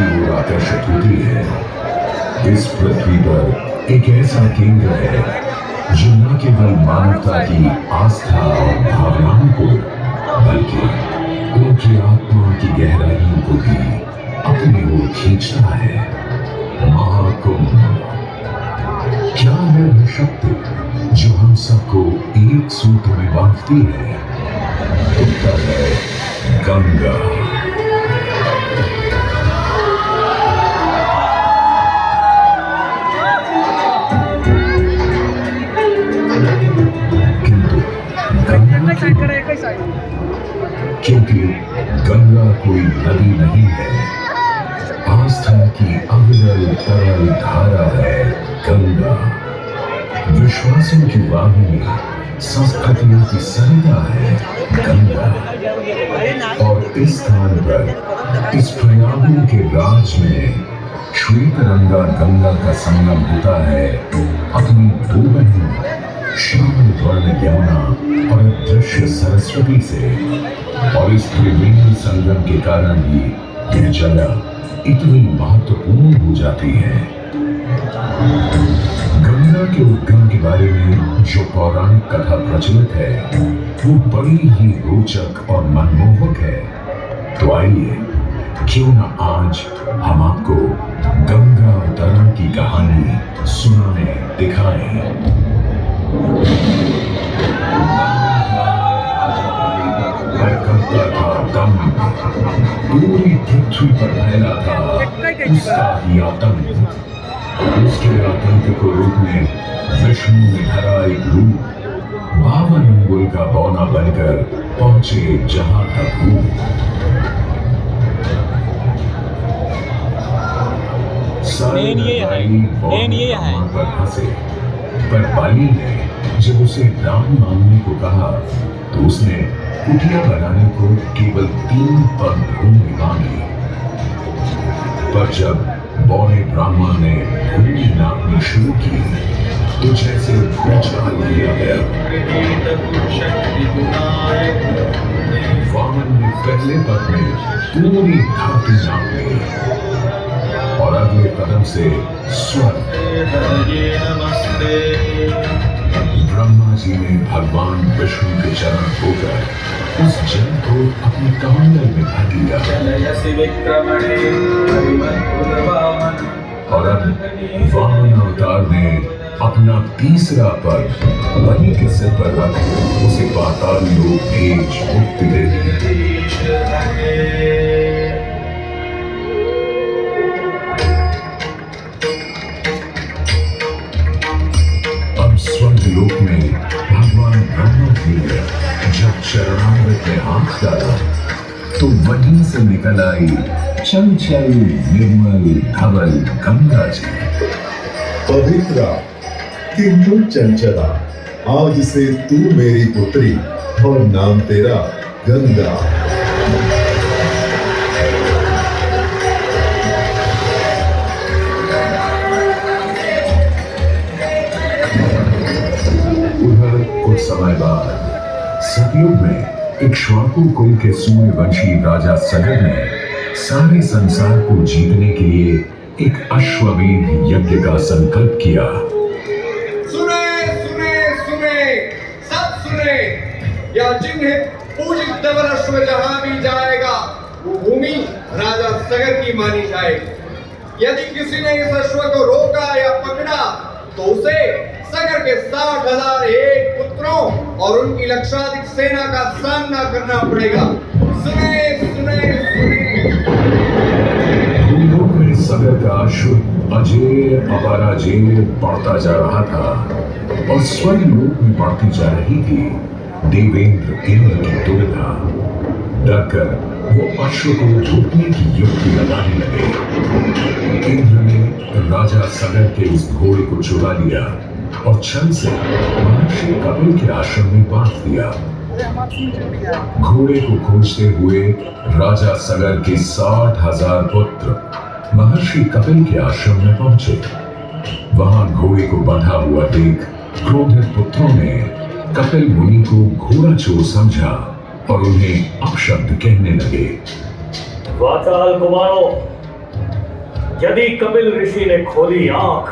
की ओर आकर्षित होती है। इस पृथ्वी पर एक ऐसा केंद्र है जो न केवल मानवता की आस्था और भावनाओं को बल्कि उनकी आत्मा की गहराइयों को भी अपनी ओर खींचता है। महाकुंभ क्या है वह शक्ति जो हम सबको एक सूत्र में बांधती है? उत्तर है गंगा। क्योंकि गंगा कोई नदी नहीं है, आस्था की अविरल तरल धारा है गंगा। विश्वासों की वाहिनी, संस्कृतियों की सरिता है गंगा। और इस स्थान पर, इस प्रयागों के राज में श्वेत रंगा गंगा का संगम होता है अपनी दो बहनों श्यामल वर्ण यमुना और अदृश्य सरस्वती से। और इस त्रिवेणी संगम के कारण ही यह जगह इतनी महत्वपूर्ण हो जाती है। गंगा के उद्गम के बारे में जो पौराणिक कथा प्रचलित है वो बड़ी ही रोचक और मनमोहक है। तो आइए क्यों न आज हम आपको गंगा अवतरण की कहानी सुनाने दिखाएं। पूरी पृथ्वी पर फैला था उसका ही आतंक। उसके आतंक को रोकने विष्णु ने धरा एक रूप, 52 अंगुल का बौना बनकर पहुंचे जहां था भूत। पर हंसे, पर बाली ने जब उसे दान मांगने को कहा तो उसने कुटिया बनाने को केवल 3 पग भूमि मांगी। पर जब बौने ब्राह्मण ने भूमि नापनी शुरू की तो जैसे पूछा लिया गया। वामन ने पहले पग में पूरी धरती नाप ली और अगले कदम से स्वर्ग। ब्रह्मा जी ने भगवान विष्णु के चरण होकर उस जल को अपने कमंडल में भर लिया। और अब वामन अवतार ने अपना तीसरा पग बलि के सिर पर रख उसे पाताल लोक भेज मुक्ति दे दी। स्वर्गलोक में भगवान ब्रह्मा जी ने जब चरणामृत में हाथ डाला तो वहीं से निकल आई चंचल निर्मल धवल गंगा जी। पवित्रा किंतु चंचला, आज से तू मेरी पुत्री और नाम तेरा गंगा। कुछ समय बाद सतयुग में इक्ष्वाकु कुल के सूर्यवंशी राजा सगर ने सारे संसार को जीतने के लिए एक अश्वमेध यज्ञ का संकल्प किया। सुने सुने सुने, सब सुने, यह जिन्हें पूजित धवल अश्व जहां भी जाएगा वो भूमि राजा सगर की मानी जाएगी। यदि किसी ने इस अश्व को रोका या पकड़ा तो उसे सगर के 60,000 एक पुत्रों और उनकी लक्षाधिक सेना का सामना करना पड़ेगा। सुने सुने सुने। भूलोक में सगर का अश्व अजेय अपराजेय बढ़ता जा रहा था और स्वर्गलोक में बढ़ती जा रही थी देवेंद्र इंद्र की दुविधा। डरकर वो अश्व को रोकने की युक्ति लगाने लगे। इंद्र ने राजा सगर के उस घोड़े को चुरा लिया और छल से महर्षि कपिल के आश्रम में बांध दिया। घोड़े को खोजते हुए राजा सगर के 60,000 पुत्र महर्षि कपिल के आश्रम में पहुंचे। वहां घोड़े को बंधा हुआ देख क्रोधित पुत्रों ने कपिल मुनि को घोड़ा चोर समझा और उन्हें अपशब्द कहने लगे। वाचाल कुमारों, यदि कपिल ऋषि ने खोली आंख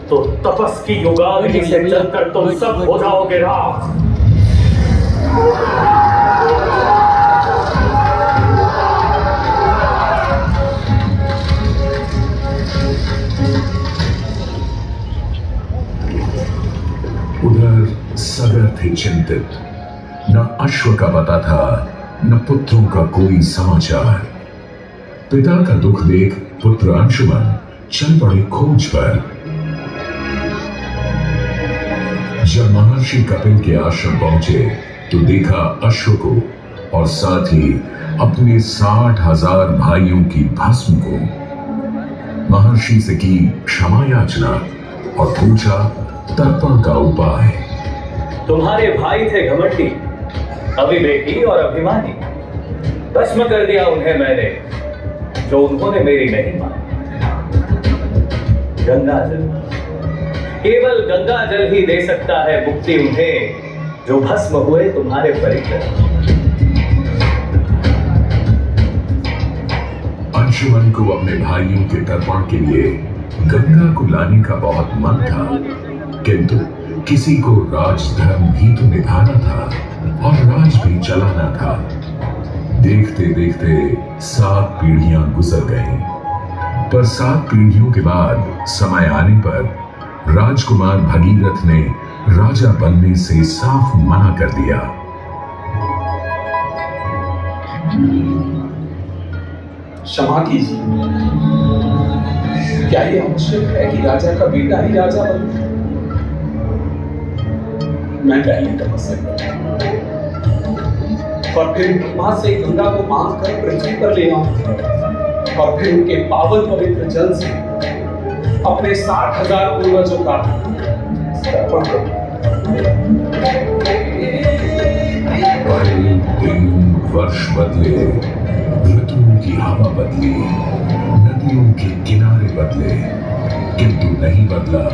तो तपस की युगाग्नि से जलकर तुम सब हो जाओगे राख। उधर सगर थे चिंतित, न अश्व का पता था न पुत्रों का कोई समाचार। पिता का दुख देख पुत्र अंशुमन चल पड़े खोज पर। जब महर्षि कपिल के आश्रम पहुंचे तो देखा अश्व को और साथ ही अपने 60,000 भाइयों की भस्म को। महर्षि से की क्षमा याचना और पूछा तर्पण का उपाय। तुम्हारे भाई थे घमंडी, अविवेकी और अभिमानी। भस्म कर दिया उन्हें मैंने, जो उन्होंने मेरी नहीं मानी। गंगा जल, केवल गंगा जल ही दे सकता है मुक्ति उन्हें, जो भस्म हुए तुम्हारे परिकर। अंशुमन को अपने भाइयों के तर्पण के लिए गंगा को लाने का बहुत मन था, किंतु किसी को राजधर्म भी तो निभाना था और राज भी चलाना था। देखते देखते 7 पीढ़ियां गुजर गईं, पर 7 पीढ़ियों के बाद समय आने पर राजकुमार भगीरथ ने राजा बनने से साफ मना कर दिया। क्षमा कीजिए, क्या ये आवश्यक है कि राजा का बेटा ही राजा बने? मैं पहले तपस्या करूं और फिर ब्रह्मा से गंगा को मांग कर पृथ्वी पर ले आऊं और फिर उनके पावन पवित्र जल से अपने 60,000 पूर्वजों का तर्पण करूं। दिन वर्ष बदले, ऋतुओं की हवा बदली, नदियों के किनारे बदले, किंतु नहीं बदला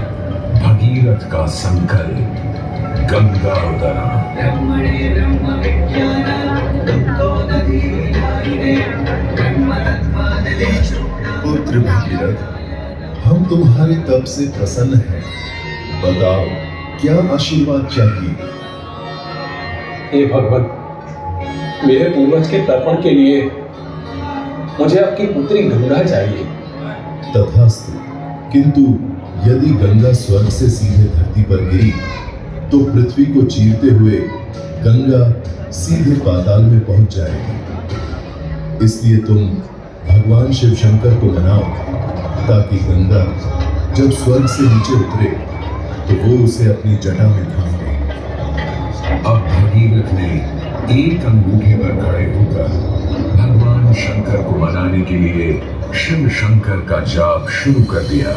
भगीरथ का संकल्प, गंगा उतरा। पुत्र भगीरथ, हम तुम्हारे तप से प्रसन्न हैं। बताओ क्या आशीर्वाद चाहिए? हे भगवान, मेरे पूर्वज के तर्पण के लिए मुझे आपकी पुत्री गंगा चाहिए। तथास्तु, किंतु यदि गंगा स्वर्ग से सीधे धरती पर गिरी तो पृथ्वी को चीरते हुए गंगा सीधे पाताल में पहुंच जाएगी। इसलिए तुम भगवान शिव शंकर को मनाओ ताकि गंगा जब स्वर्ग से नीचे उतरे तो वो उसे अपनी जटा में थाम ले। अब भगीरथ ने एक अंगूठे पर खड़े होकर भगवान शंकर को मनाने के लिए शिव शंकर का जाप शुरू कर दिया।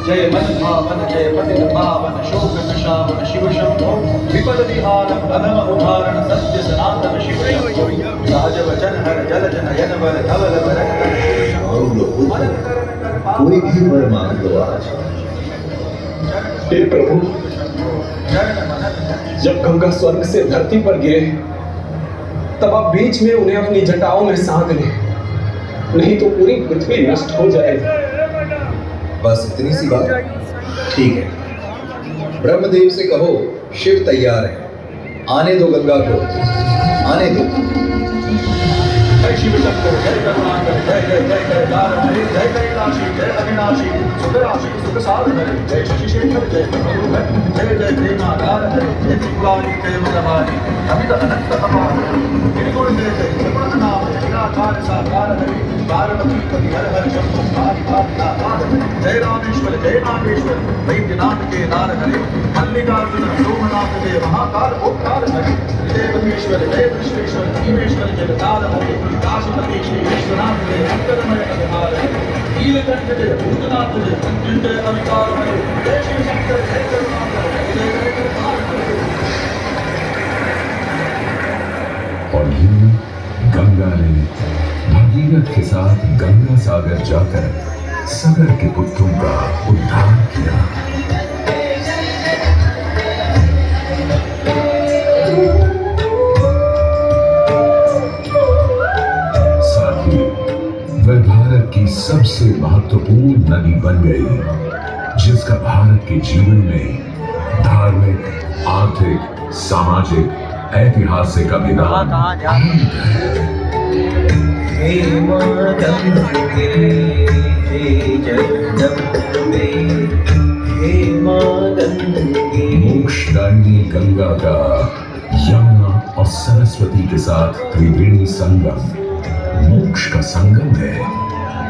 जय मन भावन जय पतित पावन शोक कशावन शिव शंभो विपद विहारम अधम उदाहरण सत्य सनातन शिव शंभो सहज वचन हर जल जन यन वर धवल मांग लो पुत्र, कोई भी वर मांग लो आज। हे प्रभु, जब गंगा स्वर्ग से धरती पर गिरे तब आप बीच में उन्हें अपनी जटाओं में साध लें, नहीं तो पूरी पृथ्वी नष्ट हो जाएगी। बस इतनी सी बात? ठीक है, ब्रह्मदेव से कहो शिव तैयार है, आने दो गंगा को, आने दो। जय शिव शंकर जय करुणाकर जय जय जय जय हरे जय कैलाशी जय अविनाशी सुख राशि सुख साधन जय शशि शेखर जय प्रभु जय जय प्रेमाधार हरे जय त्रिपुरारी जय मदवारी अमित अनंत अपार निर्गुण जय जय सगुण नाम निराकार साकार हरे पार्वती पति हर हर शंभु पारि पारि जय रामेश्वर जय नागेश्वर वैद्यनाथ के नार हरे मल्लिकार्जुन सोमनाथ जय महाकाल ओंकार हरे देवतीश्वर जय विश्वेश्वर जीवेश्वर जगतार हरे काशीपति श्री विश्वनाथ जय अंतरमय अवतार नीलकंठ जय भूतनाथ जय मृत्युंजय अविकार हरे जय शिव शंकर जय करुणाकर जय जय कृपाल और यूं गंगा ने भगीरथ के साथ गंगा सागर जाकर सगर के पुत्रों का उद्धार किया। साथ ही वह भारत की सबसे महत्वपूर्ण नदी बन गई, जिसका भारत के जीवन में धार्मिक, आर्थिक, सामाजिक, ऐतिहासिक अभिदान अमिट है। हे मां गंगे, हे जगदम्बे, हे मां गंगे। मोक्षदायिनी गंगा का यमुना और सरस्वती के साथ त्रिवेणी संगम मोक्ष का संगम है।